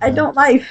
I don't life.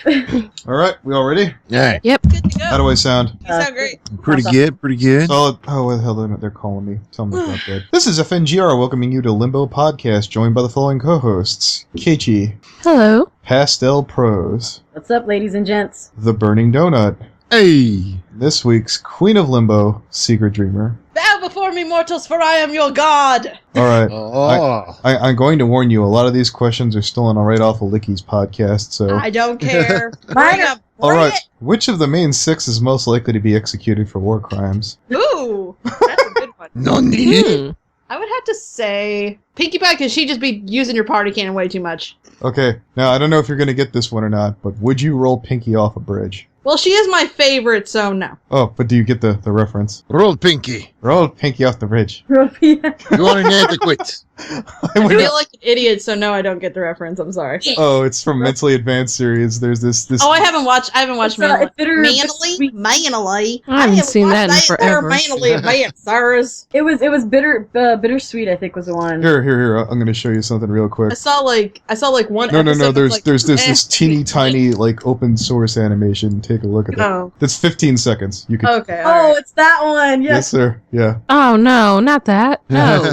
All right, we all ready? Yeah. Yep. Good to go. How do I sound? You sound great. Pretty good. Pretty good. Solid. Oh, what the hell they're calling me? Tell me about that. This is FNGR welcoming you to LImbo Podcast, joined by the following co-hosts: Keychi, Hello. Pastel Pros, What's up, ladies and gents? The Burning Donut. Hey. This week's Queen of Limbo, Secret Dreamer. Bow before me, mortals, for I am your god. All right. Oh. I'm going to warn you, a lot of these questions are stolen right off of Licky's podcast, so... I don't care. Mine Bring up. All Bring right. Which of the main six is most likely to be executed for war crimes? it. Ooh, that's a good one. Nani? I would have to say Pinkie Pie, because she'd just be using your party cannon way too much. Okay, now I don't know if you're going to get this one or not, but would you roll Pinkie off a bridge? Well, she is my favorite, so no. Oh, but do you get the reference? Roll Pinkie. Roll Pinkie off the bridge. You are inadequate. I I would- feel like an idiot, so no, I don't get the reference. I'm sorry. Oh, it's from Mentally Advanced series. There's this. Oh, I haven't watched It's bitter- Manly. Manly. I haven't seen that in forever. Manly Advanced, sirs. It was bittersweet. I think was the one. Here. I'm going to show you something real I quick. saw like one. No. episode There's that's there's like, this teeny tiny like open source animation. Take a look at it. Oh. That's 15 seconds. You could. Okay. Oh, All right. it's that one. Yes, Yes. sir. Yeah. Oh no, not that. No.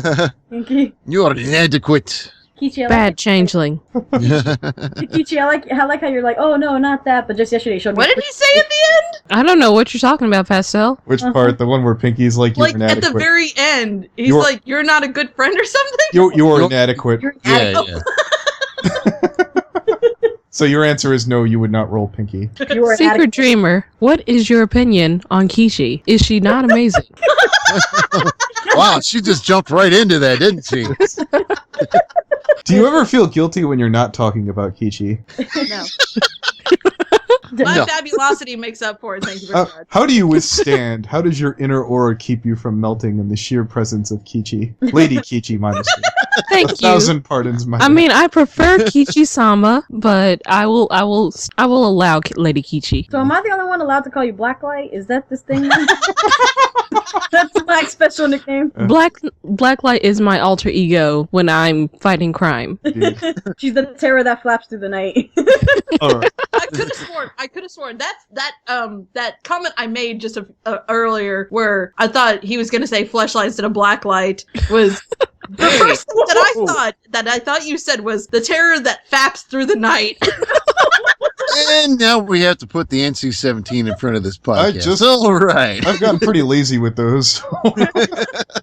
Pinkie. You are inadequate. Keychi, I Bad changeling. Keychi, I like how you're like, oh no, not that, but just yesterday you showed me. What did he say at the end? I don't know what you're talking about, Pastel. Which part? The one where Pinkie's like, you're Like at inadequate. the very end, he's You're- like, "You're not a good friend" or something. You're You're- inadequate. You're Yeah, yeah. So your answer is no, you would not roll Pinkie. You were Secret inadequate. Dreamer, what is your opinion on Keychi? Is she not amazing? Wow, she just jumped right into that, didn't she? Do you ever feel guilty when you're not talking about Keychi? No, my No. fabulosity makes up for it. Thank you very much. How do you withstand? How does your inner aura keep you from melting in the sheer presence of Keychi? Lady Keychi, minus Thank you. 1,000 pardons, my I mean, I prefer Keychi-sama, but I will allow Lady Keychi. So am I the only one allowed to call you Blacklight? Is that this thing? That's Black's special nickname. Blacklight is my alter ego when I'm fighting crime. She's the terror that flaps through the night. All right. I could have sworn that comment I made just earlier, where I thought he was going to say fleshlight instead of blacklight, was the first thing that I thought you said was the terror that faps through the night. And now we have to put the NC-17 in front of this podcast. I All right. I've gotten pretty lazy with those.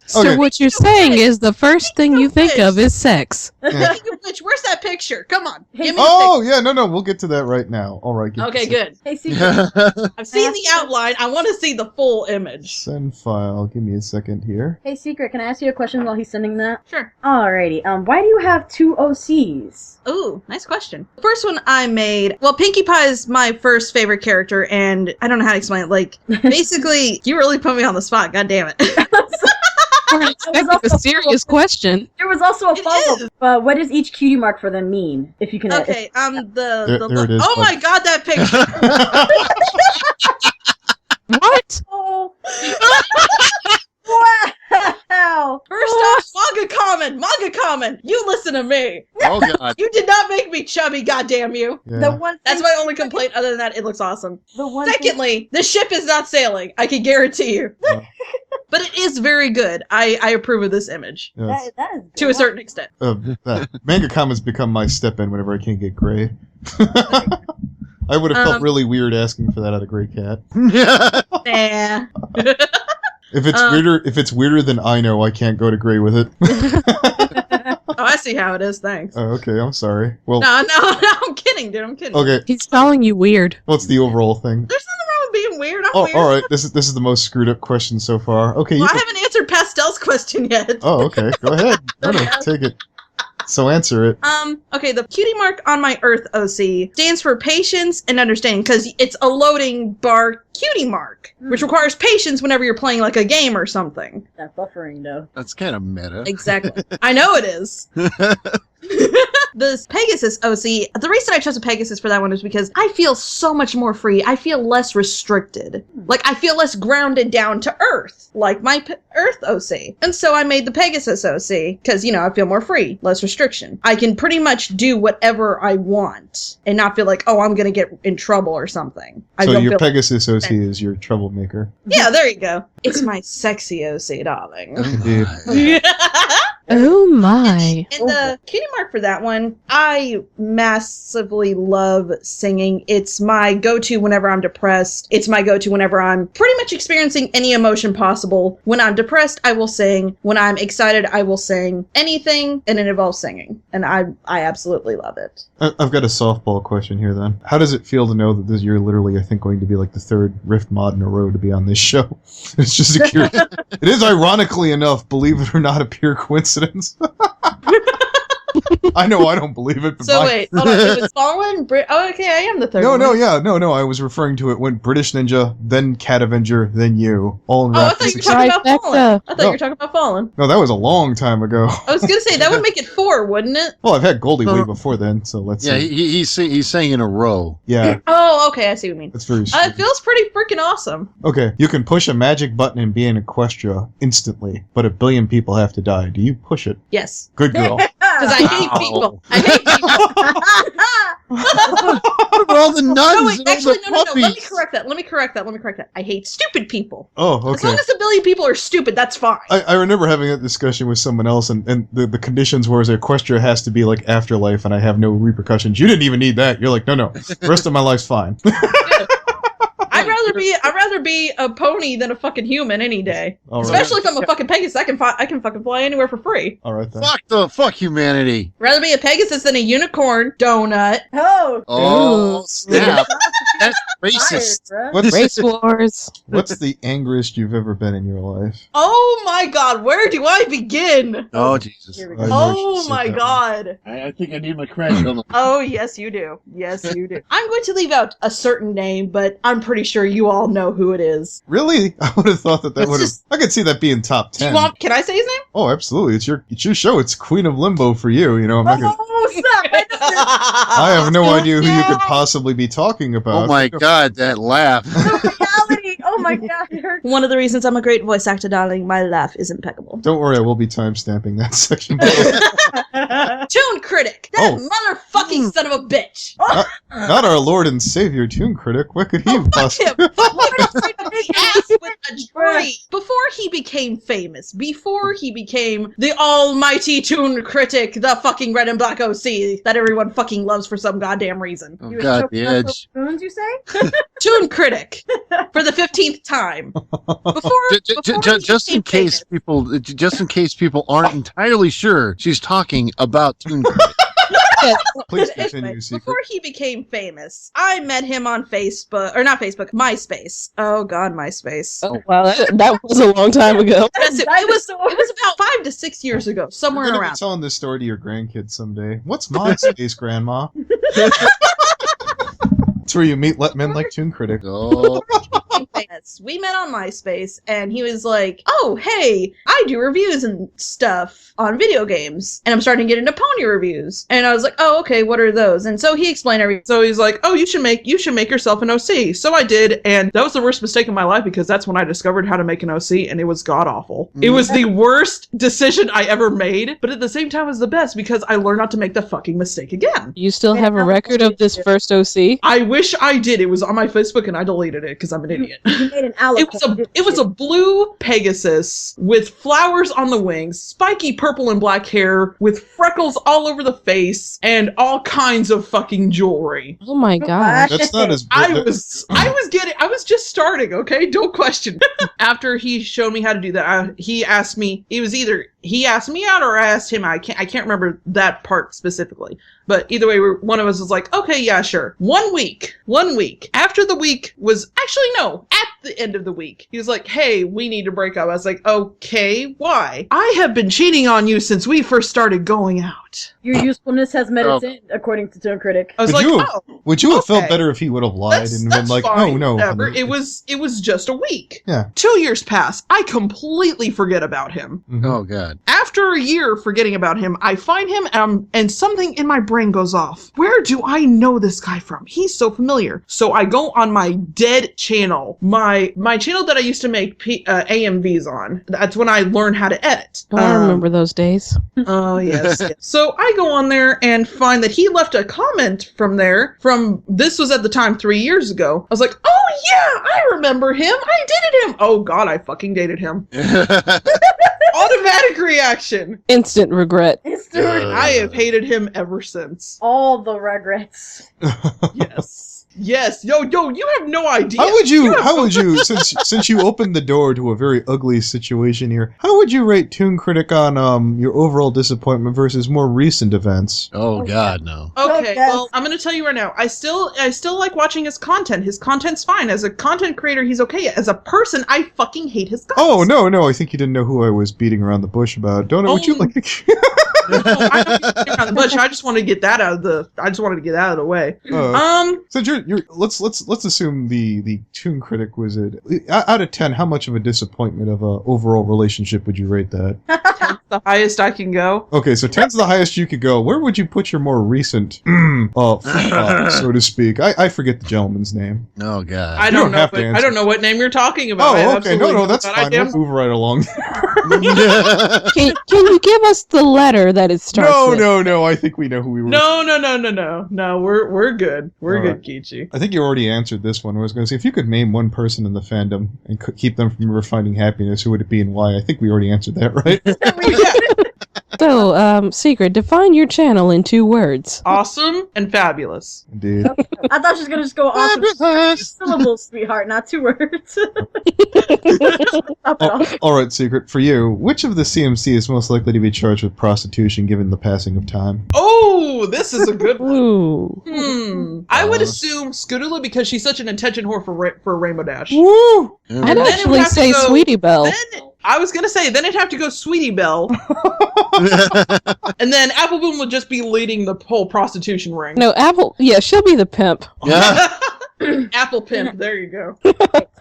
So Okay. what you're saying is the first thing you think of is sex. Speaking of which, where's that picture? Come on, give me Oh, yeah, no, we'll get to that right now. All right. the picture. Okay, good. Hey, Secret. I've seen the outline. I want to see the full image. Send file. Give me a second here. Hey, Secret. Can I ask you a question while he's sending that? Sure. Alrighty. Why do you have two OCs? Ooh, nice question. The first one I made, well, Pinkie Pie is my first favorite character, and I don't know how to explain it. Like, basically, you really put me on the spot. God damn it. We're expecting a serious question. There was also a It follow-up. What does each cutie mark for them mean? If you can. Okay, There it is, oh bud. my god, that picture. What? Oh. Wow. First off, manga comment. You listen to me. Oh, God. You did not make me chubby, goddamn you. Yeah. The one. That's thing- my only complaint. Other than that, it looks awesome. The one. thing- Secondly, the ship is not sailing. I can guarantee you. Yeah. But it is very good. I approve of this image Yes. that is to a certain extent. Manga comments become my step-in whenever I can't get gray. I would have felt really weird asking for that out of Gray Cat. Nah. If it's weirder than I know, I can't go to Gray with it. Oh, I see how it is. Thanks. Oh, okay, I'm sorry. Well, No, I'm kidding, dude. I'm kidding. okay. He's calling you weird. What's the overall thing? There's nothing wrong with being weird. I'm Oh, weird. all right. This is the most screwed up question so far. Okay. Well, You I can... haven't answered Pastel's question yet. Oh, okay. Go ahead. No, take it. So answer it. Okay, the cutie mark on my Earth OC stands for patience and understanding, because it's a loading bar cutie mark, which requires patience whenever you're playing like a game or something. That buffering though. That's kind of meta. Exactly. I know it is. This Pegasus OC, the reason I chose a Pegasus for that one is because I feel so much more free. I feel less restricted. Like, I feel less grounded down to Earth, like my Earth OC. And so I made the Pegasus OC because, I feel more free, less restriction. I can pretty much do whatever I want and not feel like, oh, I'm going to get in trouble or something. So your Pegasus OC is your troublemaker. Yeah, there you go. It's my sexy OC, darling. Indeed. Oh my. And the cutie mark for that one, I massively love singing. It's my go-to whenever I'm depressed. It's my go-to whenever I'm pretty much experiencing any emotion possible. When I'm depressed, I will sing. When I'm excited, I will sing. Anything, and it involves singing. And I absolutely love it. I've got a softball question here then. How does it feel to know that you're literally, I think, going to be like the third Rift mod in a row to be on this show? It's just a curious. It is ironically enough, believe it or not, a pure coincidence. I know I don't believe it. But so wait, hold on. It was Fallen? Okay, I am the third one. No. I was referring to it when British Ninja, then Cat Avenger, then you. All in I thought you were talking about Fallen. I thought you were talking about Fallen. No, that was a long time ago. I was going to say, that would make it 4, wouldn't it? Well, I've had Goldie way before then, so let's see. He's saying in a row. Yeah. Oh, okay, I see what you mean. That's very it feels pretty freaking awesome. Okay, you can push a magic button and be an Equestria instantly, but 1 billion people have to die. Do you push it? Yes. Good girl. Because I hate people. I hate people. What about all the nuns and all the puppies? Let me correct that. I hate stupid people. Oh, okay. As long as 1 billion people are stupid, that's fine. I remember having that discussion with someone else, and the conditions were Equestria has to be like afterlife, and I have no repercussions. You didn't even need that. You're like, no. The rest of my life's fine. I'd rather be a pony than a fucking human any day. All right. Especially if I'm a fucking Pegasus. I can fucking fly anywhere for free. All right then. Fuck humanity. Rather be a Pegasus than a unicorn donut. Oh, snap. That's racist. Race wars. What's the angriest you've ever been in your life? Oh my god, where do I begin? Oh, Jesus. Oh my god. I think I need my crash. Oh, yes, you do. Yes, you do. I'm going to leave out a certain name, but I'm pretty sure you all know who it is. Really? I would have thought that would have. I could see that being top 10. Can I say his name? Oh, absolutely. It's your show. It's Queen of Limbo for you. I'm not gonna. Stop. I have no idea who you could possibly be talking about. Oh my god, that laugh. Oh my god. One of the reasons I'm a great voice actor, darling, my laugh is impeccable. Don't worry, I will be timestamping that section. Toon Kritic! That motherfucking son of a bitch! Not our Lord and Savior, Toon Kritic. What could he possibly? Before he became famous, before he became the almighty Toon Kritic, the fucking red and black OC that everyone fucking loves for some goddamn reason. Oh god, the edge. Spoons, you say? Toon Kritic for the 15th time. Just in case people aren't entirely sure, she's talking about Toon Kritic. Please continue, Secret. Before he became famous, I met him on Facebook, or not Facebook, MySpace. Oh god, MySpace. Oh wow, that was a long time ago. Yes, it was about 5 to 6 years ago, somewhere You're gonna around. be telling this story to your grandkids someday. What's MySpace, Grandma? It's where you meet men like Toon Kritic. Oh. We met on MySpace, and he was like, oh, hey, I do reviews and stuff on video games, and I'm starting to get into pony reviews. And I was like, oh, okay, what are those? And so he explained everything. So he's like, oh, you should make yourself an OC. So I did, and that was the worst mistake of my life, because that's when I discovered how to make an OC, and it was god-awful. It was the worst decision I ever made, but at the same time it was the best, because I learned not to make the fucking mistake again. You still have a record of this first OC? I wish I did. It was on my Facebook, and I deleted it, because I'm an idiot. It was a blue Pegasus with flowers on the wings, spiky purple and black hair with freckles all over the face, and all kinds of fucking jewelry. Oh my god. That's not as. I was just starting, okay? Don't question. After he showed me how to do that, he asked me, he asked me out or I asked him. I can't remember that part specifically. But either way, one of us was like, okay, yeah, sure. 1 week. After the week was, actually, no, at the end of the week, he was like, hey, we need to break up. I was like, okay, why? I have been cheating on you since we first started going out. not. Your usefulness has met its end, according to Toon Critic. I was Would like, you have, oh, would you have felt okay. better if he would have lied and been like, fine, oh no, whatever. honey. It was just a week. Yeah. 2 years pass. I completely forget about him. Mhm. Oh god. After a year forgetting about him, I find him and something in my brain goes off. Where do I know this guy from? He's so familiar. So I go on my dead channel, my channel that I used to make AMVs on. That's when I learned how to edit. Oh, I remember those days. Oh, yes, yes. So I go on there and find that he left a comment from there this was at the time 3 years ago. I was like, oh yeah, I remember him. I dated him. Oh god, I fucking dated him. Automatic reaction. Instant regret. I have hated him ever since. All the regrets. Yes. Yes. Yo, you have no idea. How would you, since you opened the door to a very ugly situation here, how would you rate Toon Critic on your overall disappointment versus more recent events? Oh god, no. Okay, Yes. well, I'm gonna tell you right now. I still like watching his content. His content's fine. As a content creator, he's okay. As a person, I fucking hate his guts. Oh no, I think you didn't know who I was beating around the bush about. Don't know what you like. No, I don't think you're around the bush. I just wanted to get that out of the way. So let's assume the Toon Critic was out of 10. How much of a disappointment of a overall relationship would you rate that? The highest I can go. Okay, so 10's the highest you could go. Where would you put your more recent, so to speak? I forget the gentleman's name. Oh god. I don't know what name you're talking about. Oh, okay, no, that's fine. We'll move right along. Can you give us the letter that it starts with? No. I think we know who we were. No. We're good. We're All good, right. Keychi. I think you already answered this one. I was going to say, if you could name one person in the fandom and keep them from ever finding happiness, who would it be and why? I think we already answered that, right? So, Secret, define your channel in 2 words. Awesome and fabulous. Indeed. I thought she was gonna just go awesome syllables, sweetheart, not 2 words. All right, Secret. For you, which of the CMC is most likely to be charged with prostitution given the passing of time? Oh, this is a good one. Ooh. I would assume Scootaloo because she's such an attention whore for Rainbow Dash. Woo! I'd then it would actually have to say go- Sweetie Belle. I was gonna say then it'd have to go Sweetie Belle, and then Apple Bloom would just be leading the whole prostitution ring. No, Apple. Yeah, she'll be the pimp. Yeah. Apple Pimp. There you go.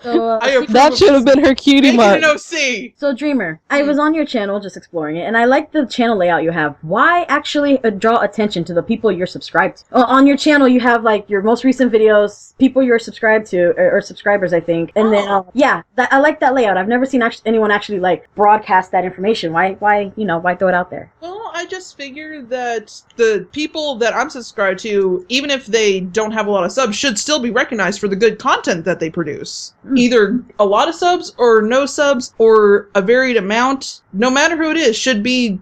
So, I approve That of should have this. been her cutie Make mark. it an OC. So Dreamer, I was on your channel just exploring it, and I like the channel layout you have. Why actually draw attention to the people you're subscribed to? On your channel, you have like your most recent videos, people you're subscribed to, or subscribers, I think. And then, I like that layout. I've never seen anyone actually like broadcast that information. Why throw it out there? Well, I just figured that the people that I'm subscribed to, even if they don't have a lot of subs, should still be recognized for the good content that they produce. Either a lot of subs or no subs or a varied amount, no matter who it is, should be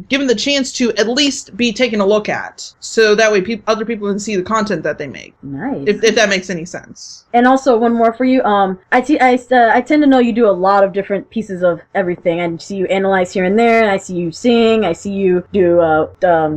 given the chance to at least be taken a look at. So that way other people can see the content that they make. Nice. If that makes any sense. And also one more for you. I tend to know you do a lot of different pieces of everything. I see you analyze here and there. And I see you sing. I see you do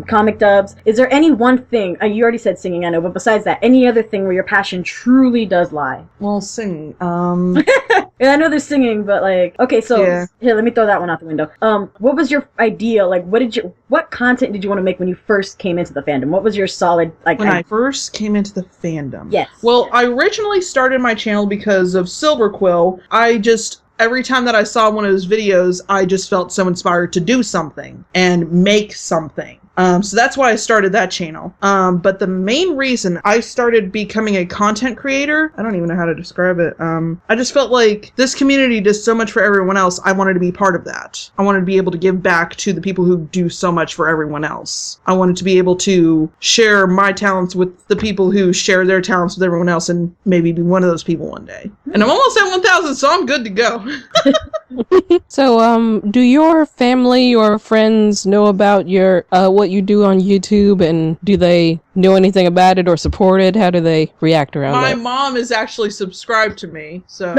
comic dubs. Is there any one thing? You already said singing, I know, but besides that, any other thing where your passion truly does lie? Well, sing. Yeah, I know there's singing, but like, okay, so Yeah. here, let me throw that one out the window. What was your idea? Like, what content did you want to make when you first came into the fandom? What was your solid like? When I first came into the fandom. Yes. Well, I originally started my channel because of Silverquill. Every time that I saw one of his videos, I just felt so inspired to do something and make something. So that's why I started that channel. But the main reason I started becoming a content creator, I don't even know how to describe it. I just felt like this community does so much for everyone else. I wanted to be part of that. I wanted to be able to give back to the people who do so much for everyone else. I wanted to be able to share my talents with the people who share their talents with everyone else and maybe be one of those people one day. And I'm almost at 1,000, so I'm good to go. So, do your family or friends know about your what you do on YouTube, and do they know anything about it or support it? How do they react around My that? mom is actually subscribed to me, so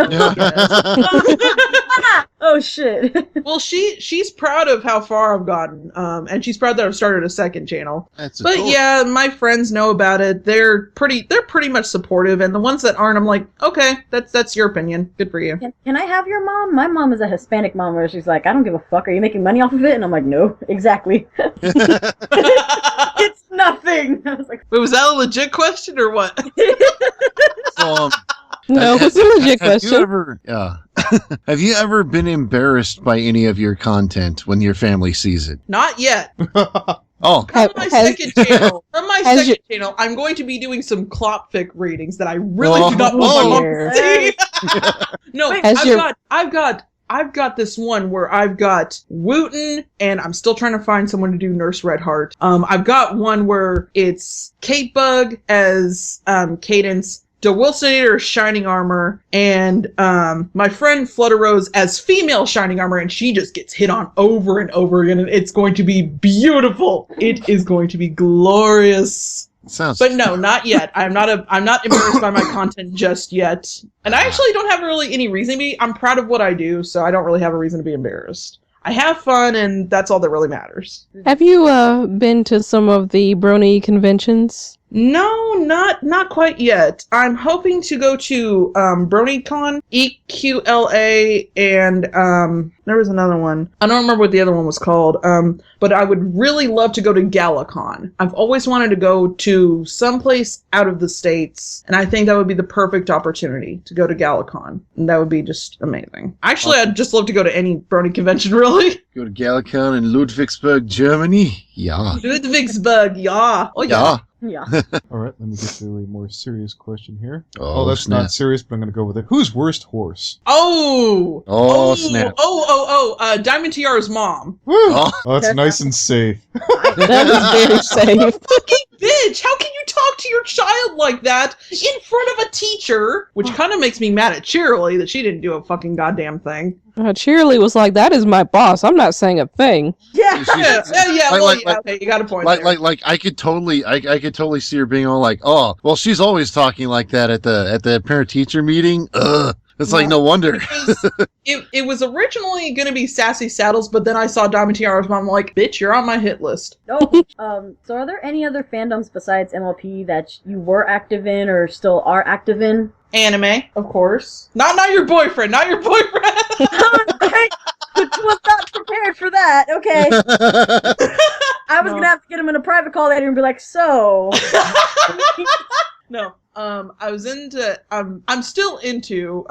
Oh shit. well, she's proud of how far I've gotten, and she's proud that I've started a second channel. But yeah, my friends know about it. They're pretty much supportive, and the ones that aren't, I'm like, okay, that's your opinion. Good for you. Can I have your mom? My mom is a Hispanic mom where she's like, I don't give a fuck. Are you making money off of it? And I'm like, no, exactly. It's nothing. I was like, Wait, was that a legit question or what? So, No, it's a legit question. Have you ever been embarrassed by any of your content when your family sees it? Not yet. Oh, From my second channel, I'm going to be doing some Clopfic readings that I really do not want my mom to see. No, Wait, I've got this one where I've got Wooten, and I'm still trying to find someone to do Nurse Redheart. I've got one where it's Kate Bug as Cadence, DeWilsonator as Shining Armor, and my friend Flutter Rose as female Shining Armor, and she just gets hit on over and over again, and it's going to be beautiful. It is going to be glorious. But no, not yet. I'm not embarrassed by my content just yet. And I actually don't have really any reason to be. I'm proud of what I do, so I don't really have a reason to be embarrassed. I have fun, and that's all that really matters. Have you been to some of the brony conventions? No, not quite yet. I'm hoping to go to BronyCon, EQLA, and there was another one. I don't remember what the other one was called. But I would really love to go to GalaCon. I've always wanted to go to someplace out of the States, and I think that would be the perfect opportunity to go to GalaCon. And that would be just amazing. Actually, I'd just love to go to any brony convention, really. Go to GalaCon in Ludwigsburg, Germany? Yeah. Ludwigsburg, yeah. Oh, yeah. yeah. All right, let me get to a more serious question here. Oh, that's snap. not serious, but I'm going to go with it. Who's worst horse? Oh, snap. Diamond Tiara's mom. Woo! Oh. Oh, that's nice and safe. That is very safe. Fucking bitch! How can you talk to your child like that in front of a teacher? Which kind of makes me mad at Cheerilee that she didn't do a fucking goddamn thing. Cheerilee was like, "That is my boss. I'm not saying a thing." Yeah. Okay, you got a point. Like I could totally see her being all like, "Oh, well, she's always talking like that at the parent teacher meeting." Ugh. It's like, no wonder. It was originally going to be Sassy Saddles, but then I saw Diamond Tiara's mom. I'm like, bitch, you're on my hit list. So are there any other fandoms besides MLP that you were active in or still are active in? Anime, of course. Not your boyfriend. Not your boyfriend. Was not prepared for that. Okay. I was gonna have to get him in a private call later and be like, so. No. I was into. I'm still into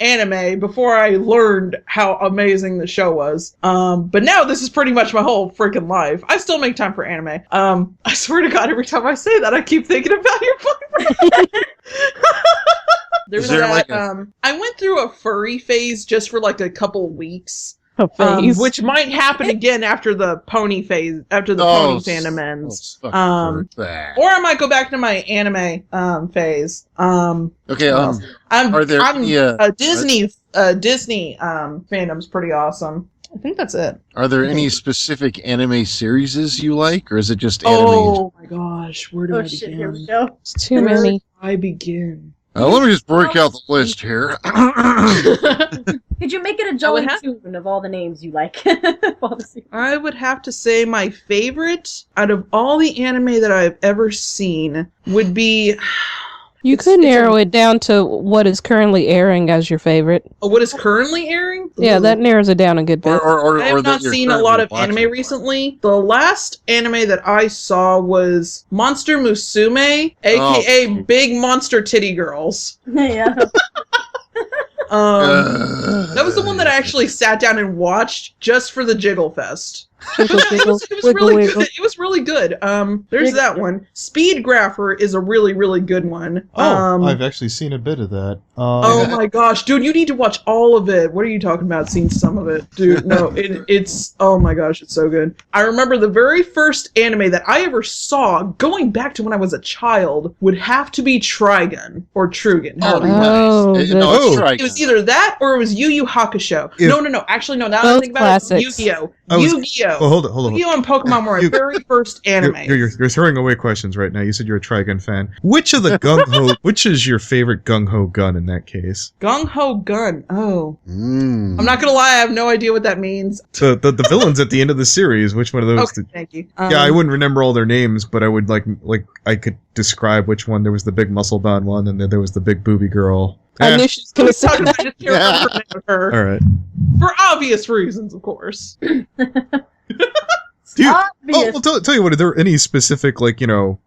anime before I learned how amazing the show was. But now this is pretty much my whole freaking life. I still make time for anime. I swear to God, every time I say that, I keep thinking about your boyfriend. I went through a furry phase just for like a couple weeks. Which might happen again after the pony phase, after the pony fandom ends. Or I might go back to my anime phase. Okay. Disney fandom's pretty awesome. I think that's it. Are there any specific anime series you like, or is it just anime? Oh my gosh, where do I begin? Shit, here we go. It's too many. I begin. Let me just break out the list here. Could you make it a Jolly Toon of all the names you like? I would have to say my favorite out of all the anime that I've ever seen would be... You could narrow it down to what is currently airing as your favorite. Oh, what is currently airing? Yeah, that narrows it down a good bit. I have not seen a lot of anime recently. The last anime that I saw was Monster Musume, aka Big Monster Titty Girls. Yeah. That was the one that I actually sat down and watched just for the Jiggle Fest. It was really good. There's that one. Speed Grapher is a really, really good one. I've actually seen a bit of that. Oh my gosh, dude, you need to watch all of it. What are you talking about? Seen some of it, dude? No, it's oh my gosh, it's so good. I remember the very first anime that I ever saw, going back to when I was a child, would have to be Trigun or Trugan. Trigun. It was either that or it was Yu Yu Hakusho. No. Actually, no. Now that I think about it, Yu-Gi-Oh. Yu-Gi-Oh! Well, hold on. Yu-Gi-Oh! And Pokemon were my very first anime. You're throwing away questions right now. You said you're a Trigun fan. Which of the gung-ho, which is your favorite gung-ho gun in that case? Gung-Ho Gun. Oh. I'm not gonna lie, I have no idea what that means. The villains at the end of the series, which one of those? Okay, thank you. Yeah, I wouldn't remember all their names, but I would like I could describe which one. There was the big muscle-bound one, and then there was the big booby girl. I knew she was gonna say I that. just can't remember the name of her. All right. For obvious reasons, of course. Obvious. Well, tell you what, are there any specific,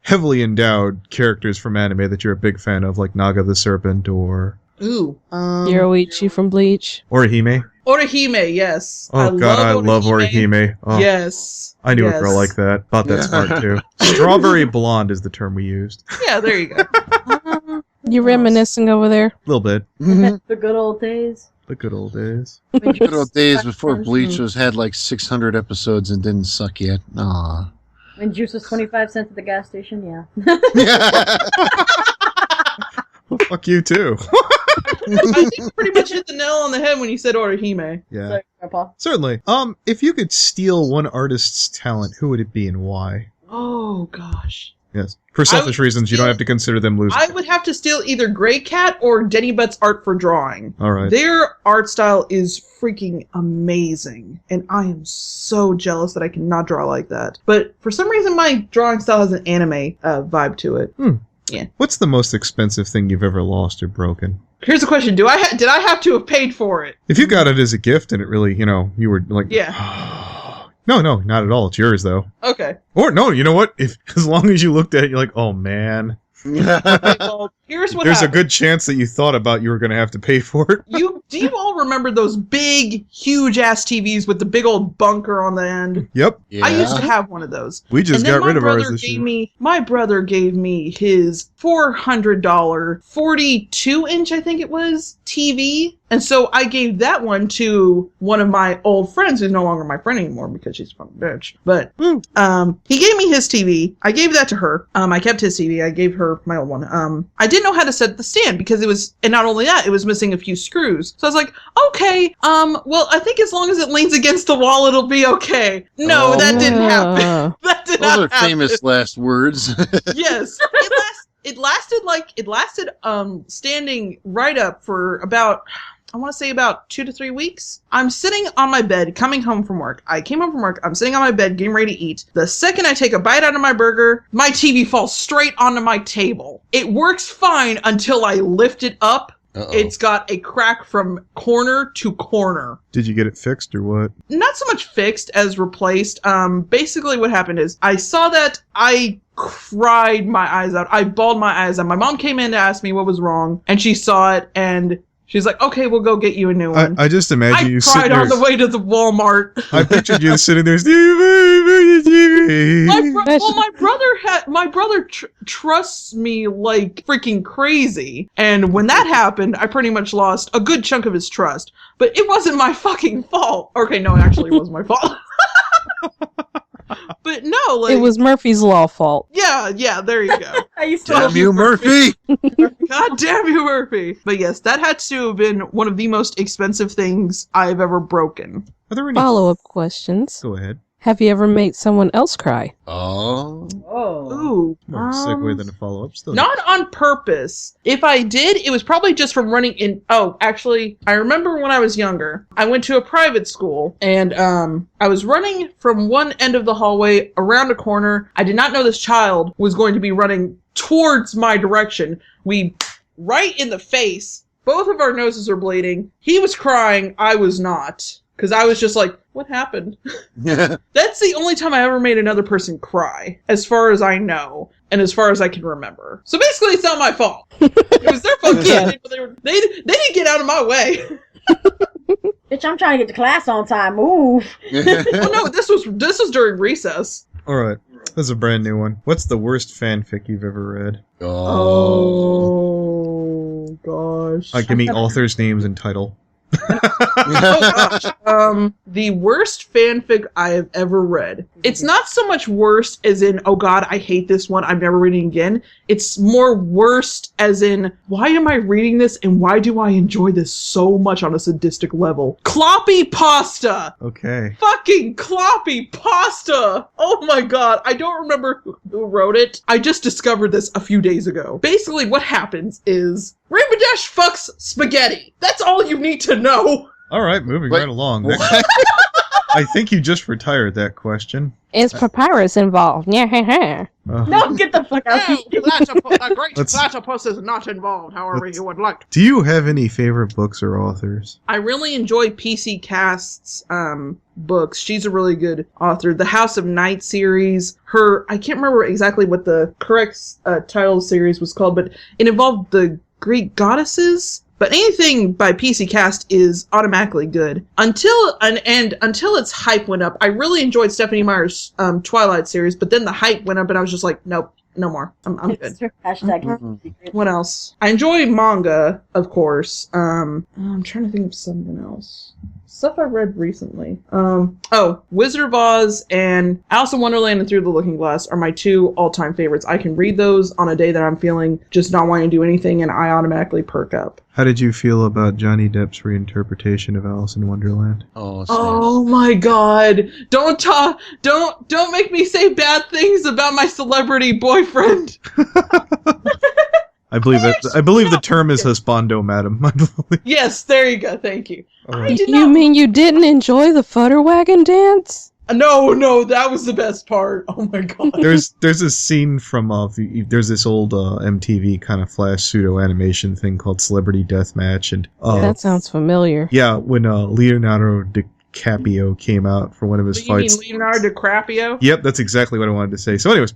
heavily endowed characters from anime that you're a big fan of, like Naga the Serpent or Ooh. Yoruichi from Bleach. Orihime? Orhima, yes. Oh, God, I love Orihime. Oh, Yes. I knew yes. a girl like that. Thought that smart, too. Strawberry blonde is the term we used. Yeah, there you go. You reminiscing over there? A little bit. The good old days. The good old days. Good old days before Bleach had like 600 episodes and didn't suck yet. Aw. When juice was 25 cents at the gas station, yeah. Well, fuck you, too. I think you pretty much hit the nail on the head when you said Orihime. Yeah. Sorry, Grandpa. Certainly. If you could steal one artist's talent, who would it be and why? Oh, gosh. Yes. For selfish reasons, you don't have to consider them losers. I would have to steal either Grey Cat or Denny Butt's art for drawing. All right. Their art style is freaking amazing, and I am so jealous that I cannot draw like that. But for some reason, my drawing style has an anime vibe to it. Yeah. What's the most expensive thing you've ever lost or broken? Here's the question: did I have to have paid for it? If you got it as a gift and it really, you were like, Yeah. No, not at all. It's yours though. Okay. Or no, you know what? If as long as you looked at it, you're like, oh man. Okay, well, here's what There's happened. a good chance that you thought about you were going to have to pay for it. Do you all remember those big, huge ass TVs with the big old bunker on the end? Yep. Yeah. I used to have one of those. We just and then got rid of ours brother this gave year. my brother gave me his $400 42-inch, I think it was, TV. And so I gave that one to one of my old friends who's no longer my friend anymore because she's a fucking bitch. But he gave me his TV. I gave that to her. I kept his TV. I gave her my old one. I didn't know how to set the stand because it was, and not only that, it was missing a few screws. So I was like, okay, well, I think as long as it leans against the wall, it'll be okay. No, that didn't happen. That did Those not are happen. famous last words. Yes. It lasted standing right up for about, I want to say about 2 to 3 weeks. I'm sitting on my bed, coming home from work. I came home from work. I'm sitting on my bed, getting ready to eat. The second I take a bite out of my burger, my TV falls straight onto my table. It works fine until I lift it up. Uh-oh. It's got a crack from corner to corner. Did you get it fixed or what? Not so much fixed as replaced. Basically what happened is I saw that, I cried my eyes out. I bawled my eyes out. My mom came in to ask me what was wrong, and she saw it, and she's like, okay, we'll go get you a new one. I just imagine you cried sitting there. on the way to the Walmart. I pictured you sitting there, Steve. My brother trusts me like freaking crazy, and when that happened, I pretty much lost a good chunk of his trust. But it wasn't my fucking fault. Okay, no, it actually was my fault. But no, like, It was Murphy's Law fault. yeah, there you go. I used to Damn you, Murphy! God damn you, Murphy. But yes, that had to have been one of the most expensive things I've ever broken. Are there any? Follow-up questions. Go ahead. Have you ever made someone else cry? Oh. Oh. Ooh. More segue than a follow-up. Still. Not on purpose. If I did, it was probably just from running in. Oh, actually, I remember when I was younger, I went to a private school, and I was running from one end of the hallway around a corner. I did not know this child was going to be running towards my direction. Right in the face. Both of our noses are bleeding. He was crying. I was not. Because I was just like, what happened? That's the only time I ever made another person cry, as far as I know, and as far as I can remember. So basically, it's not my fault. It was their fault. Yeah. They didn't get out of my way. Bitch, I'm trying to get to class on time. Move. Oh no, this was during recess. All right. This is a brand new one. What's the worst fanfic you've ever read? Oh gosh. Give me author's names and title. Oh gosh. The worst fanfic I have ever read. It's not so much worst as in, oh god, I hate this one, I'm never reading again. It's more worst as in, why am I reading this and why do I enjoy this so much on a sadistic level? Cloppy pasta! Okay. Fucking cloppy pasta! Oh my god, I don't remember who wrote it. I just discovered this a few days ago. Basically what happens is, Rainbow Dash fucks spaghetti. That's all you need to know. All right, moving Wait, right along. what? I think you just retired that question. Is papyrus involved? Yeah. No, get the fuck out. The great Let's- platypus is not involved, however you would like. Do you have any favorite books or authors? I really enjoy PC Cast's books. She's a really good author. The House of Night series. I can't remember exactly what the correct title of the series was called, but it involved the Greek goddesses. But anything by PC Cast is automatically good. Until its hype went up. I really enjoyed Stephanie Meyer's Twilight series, but then the hype went up and I was just like, nope, no more. I'm good. Hashtag secret. What else? I enjoy manga, of course. I'm trying to think of something else. Stuff I've read recently. Wizard of Oz and Alice in Wonderland and Through the Looking Glass are my two all-time favorites. I can read those on a day that I'm feeling just not wanting to do anything and I automatically perk up. How did you feel about Johnny Depp's reinterpretation of Alice in Wonderland? Oh my god. Don't make me say bad things about my celebrity boyfriend. I believe the term is husbando, madam. I believe. Yes, there you go. Thank you. All I right. did You not. mean you didn't enjoy the Futter Wagon dance? No, that was the best part. Oh my god. There's this scene from there's this old MTV kind of flash pseudo animation thing called Celebrity Deathmatch, and That sounds familiar. yeah, when Leonardo DiCaprio came out for one of his You mean fights. Leonardo DiCaprio? Yep, that's exactly what I wanted to say. So, anyways.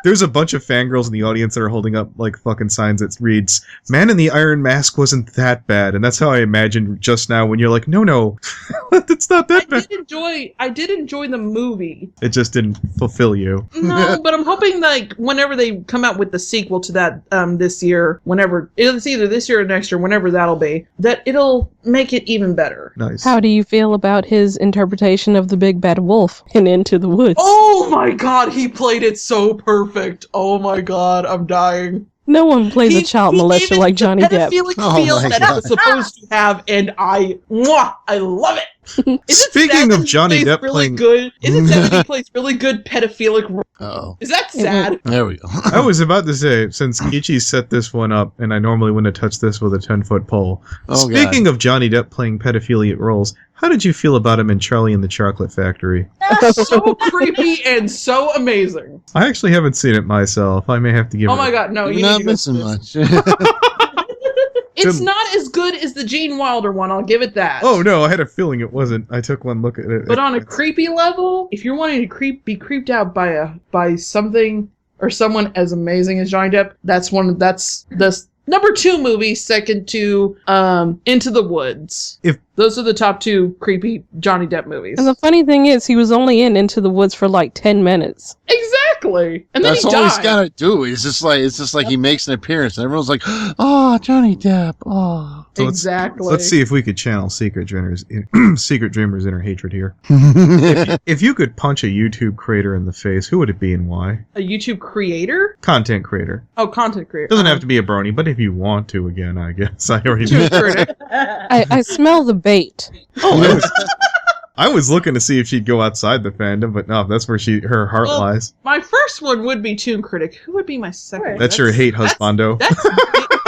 There's a bunch of fangirls in the audience that are holding up like fucking signs that reads "Man in the Iron Mask wasn't that bad," and that's how I imagined just now when you're like, no, it's not that bad. I did enjoy the movie. It just didn't fulfill you. No, but I'm hoping like whenever they come out with the sequel to that this year, whenever it's either this year or next year, whenever that'll be, that it'll make it even better. Nice. How do you feel about his interpretation of the Big Bad Wolf in Into the Woods? Oh my god, he played it so perfect. Oh my god, I'm dying. No one plays a child molester like Johnny Depp. Pedophilic Oh feel my that God. it's supposed to have, and I love it. Is it Speaking sad of that he Johnny plays Depp really playing- good? Is it sad that he plays really good pedophilic? Uh-oh. Is that sad? There we go. I was about to say, since Keychi set this one up, and I normally wouldn't have touched this with a 10-foot pole. Oh, Speaking of Johnny Depp playing pedophilic roles, how did you feel about him in Charlie and the Chocolate Factory? So creepy and so amazing. I actually haven't seen it myself. I may have to give it Oh my god, no, You're you not need to go missing see this. much. It's not as good as the Gene Wilder one, I'll give it that. Oh no, I had a feeling it wasn't. I took one look at it. But on a creepy level, if you're wanting to be creeped out by something or someone as amazing as Johnny Depp, that's the number 2 movie, second to Into the Woods. Those are the top 2 creepy Johnny Depp movies. And the funny thing is, he was only in Into the Woods for like 10 minutes. Exactly. And then That's he all died. he's gotta do. It's just like he makes an appearance, and everyone's like, "Oh, Johnny Depp." Oh. So Exactly. Let's see if we could channel Secret Dreamer's inner hatred here. If you could punch a YouTube creator in the face, who would it be and why? A YouTube creator? Content creator. Oh, content creator. Doesn't have to be a brony, but if you want to, again, I guess I already YouTube critic. I smell the bait. Oh, I was looking to see if she'd go outside the fandom, but no, that's where her heart Well, lies. My first one would be Toon Critic. Who would be my second? That's your hate husbando.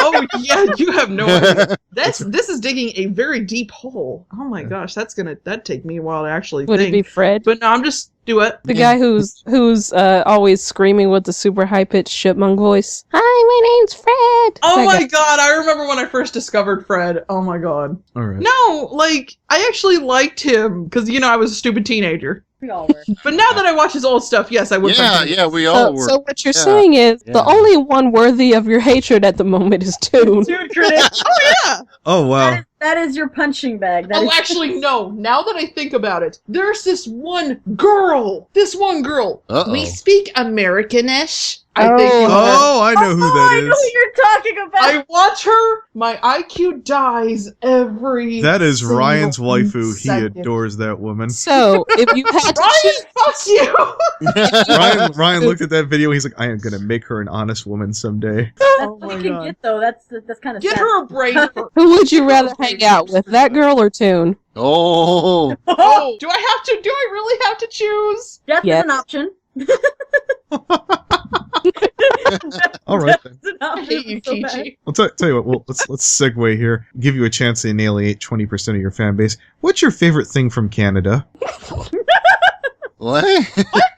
Oh yeah, you have no idea. This is digging a very deep hole. Oh my gosh, that'd take me a while to actually Would it think. be Fred? But no, I'm just do it. The guy who's always screaming with the super high-pitched chipmunk voice. Hi, my name's Fred. Oh That my guy. god, I remember when I first discovered Fred. Oh my god. All right. No, like I actually liked him because I was a stupid teenager. We all were. But now that I watch his old stuff, yes, I would. Yeah, we all were. So what you're Yeah. saying is the Yeah. only one worthy of your hatred at the moment is Toon. Toon Critic. Oh yeah. Oh wow. That is your punching bag. That Oh, is- actually, no. Now that I think about it, there's this one girl. Uh-oh. We speak Americanish. I think I know who that I know who is. you're talking about. I watch her. My IQ dies every. That is single Ryan's waifu. He second. adores that woman. So, if you had to Ryan, fuck you. Ryan looked at that video. He's like, I am gonna make her an honest woman someday. That's Oh what my you can God. get though. That's kind of Get sad. her a brain. who would you rather hang out with, that girl or Toon? Oh, Oh, do I really have to choose? Death Yes. is an option. All right then. Death is an I option. hate you, So bad. Keychi. I'll tell you what. Well, let's segue here. Give you a chance to annihilate 20% of your fan base. What's your favorite thing from Canada? what?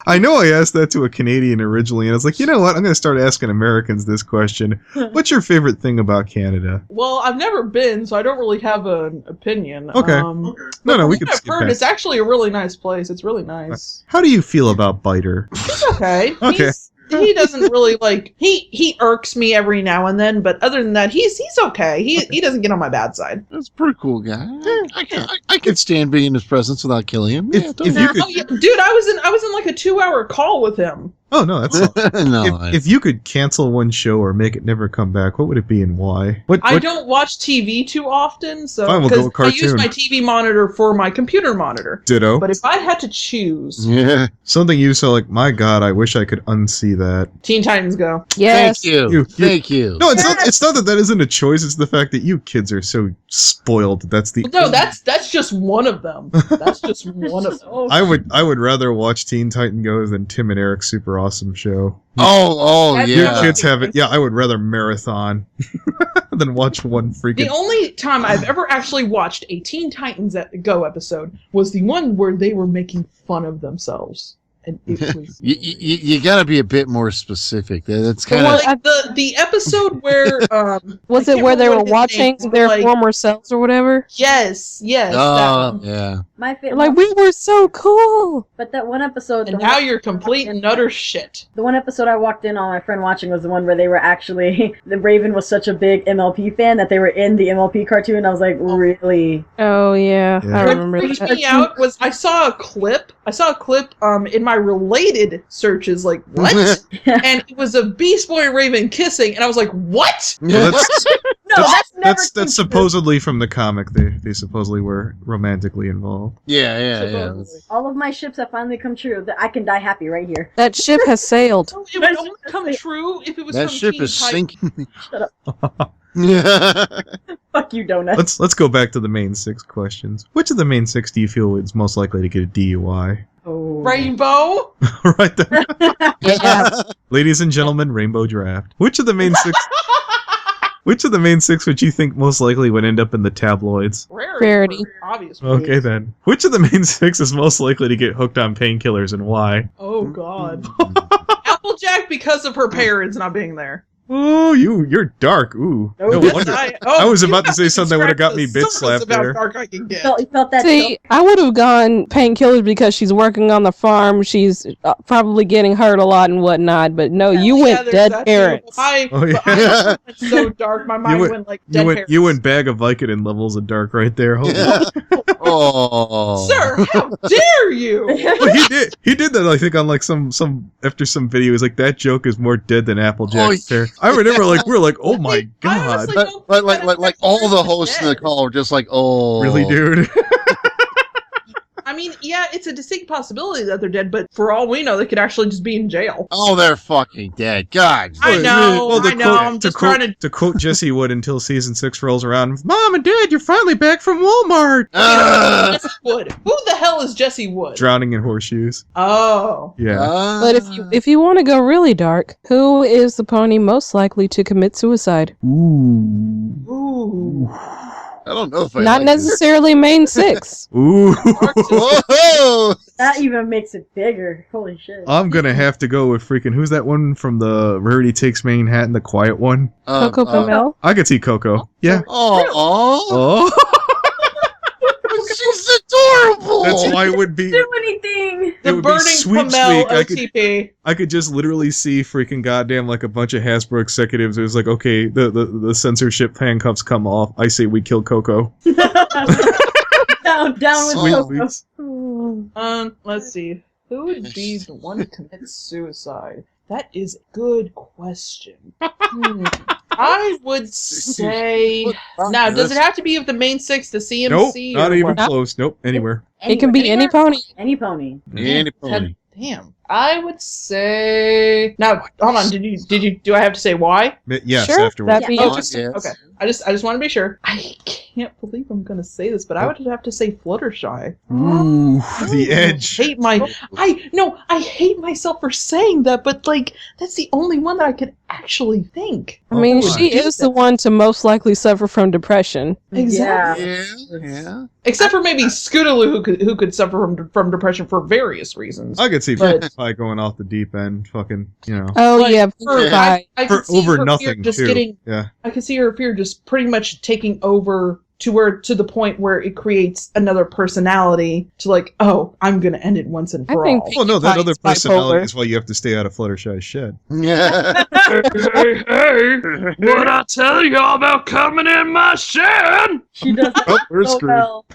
I know I asked that to a Canadian originally, and I was like, you know what? I'm going to start asking Americans this question. What's your favorite thing about Canada? Well, I've never been, so I don't really have an opinion. Okay. No, we can. can I've skip heard that. it's actually a really nice place. It's really nice. How do you feel about Biter? He's okay. Okay. He doesn't really like. He irks me every now and then, but other than that, he's okay. He doesn't get on my bad side. That's a pretty cool guy. I could stand being in his presence without killing him. Yeah, If you could, Oh, yeah, dude, I was in like a 2-hour call with him. oh no, that's no. if you could cancel one show or make it never come back, what would it be and why? I don't watch TV too often, so Fine, we'll go because with I use cartoon. my TV monitor for my computer monitor. Ditto. But if I had to choose, Yeah. Something you saw like, my God, I wish I could unsee that. Teen Titans Go. Yes. Thank you. You- Thank you. No, it's not that isn't a choice. It's the fact that you kids are so spoiled. That's the. No, that's just one of them. That's just one of them. Oh, I would rather watch Teen Titan Go than Tim and Eric's super awesome show. Oh, That's You yeah. kids have it. Yeah, I would rather marathon than watch one freaking. The only time I've ever actually watched a Teen Titans Go episode was the one where they were making fun of themselves. And it was You got to be a bit more specific. That's kind Well, of. the episode where Was I it can't where they remember were what his watching name was, their like- former selves or whatever? yes that Oh, one. yeah. my They're favorite. like, we were so cool. But that one episode. And the now one- you're complete and utter shit. The one episode I walked in on my friend watching was the one where they were actually the Raven was such a big MLP fan that they were in the MLP cartoon. I was like, really? Oh, yeah. Yeah. I What remember freaked that. me out was I saw a clip in my related searches, like what? And it was a Beast Boy and Raven kissing, and I was like, what? Well, that's, No, that's never. that's supposedly from the comic. They supposedly were romantically involved. Yeah. All of my ships have finally come true. That I can die happy right here. That ship has sailed. It would only come true if it was That from ship Teen is Titans. sinking. Shut up. Yeah. Fuck you, donut. Let's go back to the main 6 questions. Which of the main 6 do you feel is most likely to get a DUI? Oh. Rainbow. Right there. Yeah. Ladies and gentlemen, Rainbow Draft. Which of the main 6 Which of the main 6 would you think most likely would end up in the tabloids? Rarity. Rarity. For obvious Okay reasons. then. Which of the main 6 is most likely to get hooked on painkillers and why? Oh God. Applejack because of her parents not being there. Oh, you're dark. Ooh. Oh, No yes, wonder. I was you about to have say something that would've got me scratch the bitch surface slapped of how there. dark I can get. You felt that. See, I would have gone painkillers because she's working on the farm. She's probably getting hurt a lot and whatnot. But no, you went there's dead that too. parents. Oh, yeah. I went so dark, my mind went like dead parents. You went bag of Vicodin levels of dark right there. Holy Oh. Sir, how dare you? Well, he did that I think on like some after some video. He's like, that joke is more dead than Applejack's hair. I remember like we're like, oh my god, honestly- Like all the hosts in the call were just like, oh. really, dude? I mean, yeah, it's a distinct possibility that they're dead, but for all we know, they could actually just be in jail. Oh, they're fucking dead. God. I know, Well, I know. I'm just trying to quote Jesse Wood until season 6 rolls around. Mom and Dad, you're finally back from Walmart. Jesse Wood. Who the hell is Jesse Wood? Drowning in horseshoes. Oh. Yeah. But if you want to go really dark, who is the pony most likely to commit suicide? Ooh. Ooh. I don't know if I Not like necessarily main 6. Ooh. This. Whoa! That even makes it bigger. Holy shit. I'm gonna have to go with freaking who's that one from the Rarity Takes Manhattan, the quiet one? Coco Pamel? I could see Coco. Yeah. Oh, Oh, she's adorable. that's why it would be. Do anything. It The would be burning sweep Pamel squeak. OTP. I could just literally see freaking goddamn like a bunch of Hasbro executives. It was like, okay, the censorship handcuffs come off. I say we kill Coco. down with Sweet Coco. weeks. Let's see. Who would be the one to commit suicide? That is a good question. I would say. Now, does it have to be of the main six, the CMC? Nope, not or even what? close. Nope, anywhere. It can be any Anywhere? pony. Any pony. Any pony. Damn. I would say. Now, hold on. Do I have to say why? Yes, Sure, afterwards. that'd be Oh, it. just Yes. okay. I just want to be sure. I can't believe I'm gonna say this, but I would have to say Fluttershy. Ooh, the edge. Hate my. I hate myself for saying that, but like that's the only one that I could actually think. I mean, Oh, she is the one to most likely suffer from depression. Exactly. Yeah. Except for maybe Scootaloo, who could suffer from depression for various reasons. I could see But- Pie going off the deep end, fucking, Oh Like, yeah, for- Pie. I for could see over her fear nothing just too. getting. Yeah. I could see her fear just pretty much taking over to the point where it creates another personality to like, oh, I'm gonna end it once and I for think all. Well, no, that Pie's other bipolar. personality is why you have to stay out of Fluttershy's shed. Yeah. Hey, what I tell y'all about coming in my shed? She does Oh, we're so screwed. well.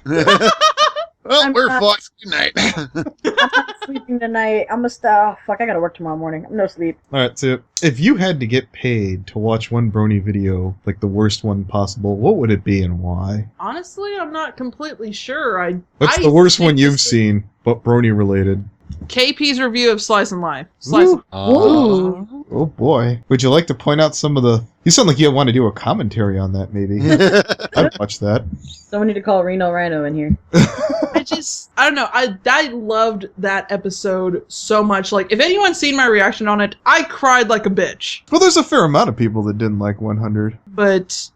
Well, I'm we're not- fucked. Good night. I'm not sleeping tonight. I'm gonna stop. Fuck, I gotta work tomorrow morning. I'm no sleep. Alright, so if you had to get paid to watch one brony video, like the worst one possible, what would it be and why? Honestly, I'm not completely sure. What's I the worst think one you've this is seen, but brony related? KP's review of Slice and Life. Slice. Ooh. Oh. Oh boy. Would you like to point out some of the... You sound like you want to do a commentary on that, maybe. I'd watch that. Someone need to call Rion Rhino in here. I don't know. I loved that episode so much. Like, if anyone's seen my reaction on it, I cried like a bitch. Well, there's a fair amount of people that didn't like 100. But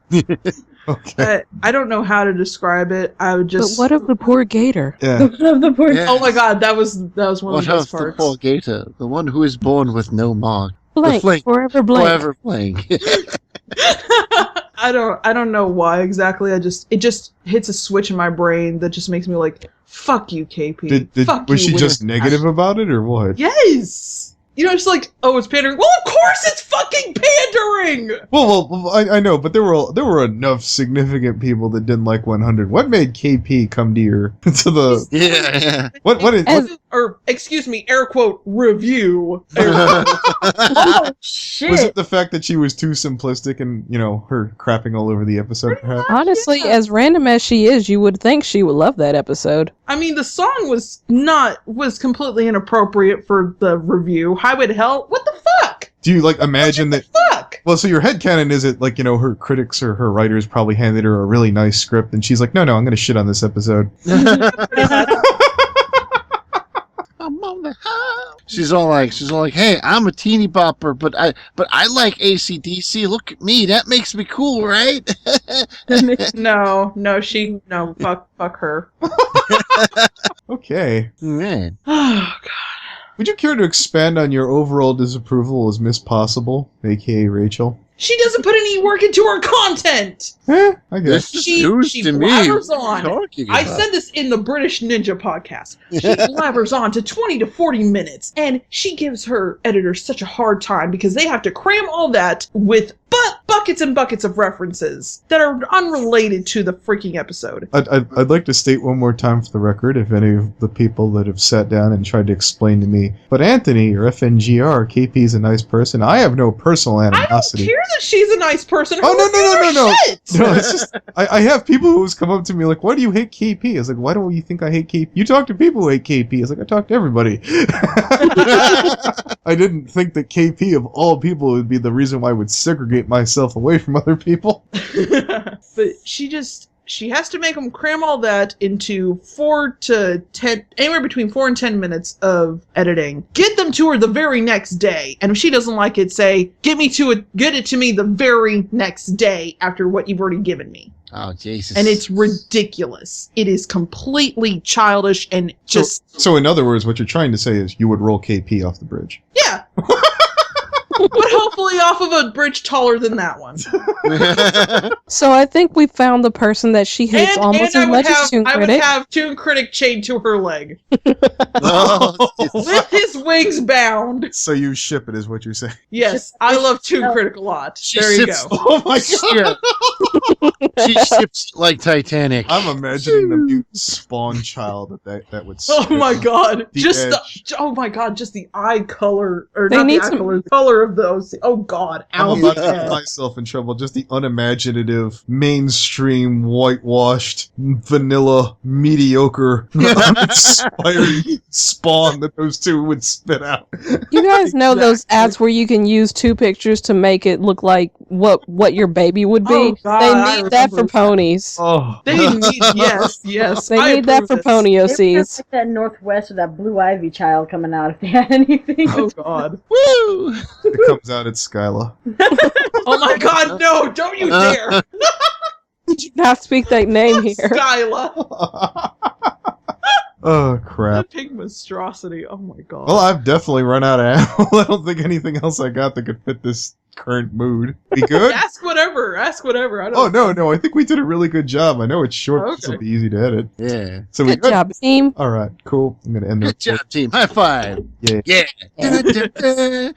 Okay. I don't know how to describe it. I would But just. what of the poor gator? Yeah. The poor Yeah. Oh my god, that was one of What the of best the parts. poor gator, the one who is born with no mark, Blank, Blank. forever blank. forever blank. I don't know why exactly. It just hits a switch in my brain that just makes me like, fuck you, KP. Fuck Was you, she just Winter. negative about it, or what? Yes. You know, it's like, oh, it's pandering. Well, of course it's fucking pandering. Well, I know, but there were enough significant people that didn't like 100. What made KP come to your to the Yeah. Or excuse me, air quote review. Oh shit! Was it the fact that she was too simplistic and her crapping all over the episode? Perhaps. Honestly, as random as she is, you would think she would love that episode. I mean, the song was completely inappropriate for the review. Highway to Hell. What the fuck? Do you imagine that? Fuck. Well, so your headcanon is it her critics or her writers probably handed her a really nice script and she's like, no, I'm gonna shit on this episode. I'm on the high. She's all like, hey, I'm a teeny bopper, but I like AC/DC. Look at me, that makes me cool, right? No, fuck her. Okay. Man. Oh god. Would you care to expand on your overall disapproval as Miss Possible, aka Rachel? She doesn't put any work into her content. I guess. This is She news to me. blabbers What are you on. talking I about? said this in the British Ninja podcast. She blabbers on to 20 to 40 minutes, and she gives her editors such a hard time because they have to cram all that with buckets and buckets of references that are unrelated to the freaking episode. I'd like to state one more time for the record, if any of the people that have sat down and tried to explain to me, but Anthony, or FNGR, KP's a nice person. I have no personal I don't animosity. care that she's a nice person. Her Oh, no. reviews are shit. No, it's just, I have people who's come up to me like, why do you hate KP? I was like, why don't you think I hate KP? You talk to people who hate KP. I was like, I talk to everybody. I didn't think that KP, of all people, would be the reason why I would segregate myself away from other people. But she has to make them cram all that into 4 to 10, anywhere between 4 and 10 minutes of editing. Get them to her the very next day. And if she doesn't like it, say, get it to me the very next day after what you've already given me. Oh, Jesus. And it's ridiculous. It is completely childish and just, So in other words, what you're trying to say is you would roll KP off the bridge. yeah. but hopefully off of a bridge taller than that one. So I think we found the person that she hates almost as much as Toon I would Kritic. have Toon Kritic chained to her leg Oh, with his wings bound. So you ship it, is what you're saying? Yes, I love Toon Kritic a lot. She There you sits- go. Oh my god! she ships like Titanic. I'm imagining the mutant spawn child that would. Oh my god! The Just edge. the oh my god! Just the eye color or They not the need eye some- color, the color of those. Oh god! I'm Ow, about to my get head. myself in trouble. Just the unimaginative, mainstream, whitewashed, vanilla, mediocre, uninspired spawn that those two would spit out. You guys know those Exactly. ads where you can use two pictures to make it look like what your baby would be? Oh, God, they I need that remember for that. ponies. Oh, They need yes. They I need that for approve this. pony They would have, OCs. like, that Northwest or that Blue Ivy child coming out if they had anything. Oh god! Woo! it comes out at Skyla. Oh my god! No! Don't you dare, Do not speak that name here. Skyla! Oh The crap. pig monstrosity. Oh my god. Well, I've definitely run out of ammo. I don't think anything else I got that could fit this current mood. We good? Ask whatever. Ask whatever. I don't. Oh no, I think we did a really good job. I know it's short, but this will Okay. be easy to edit. Yeah. So we Good job, team. All right, cool. I'm gonna end Good the job, team. High five. Yeah. Yeah. Da-da-da-da.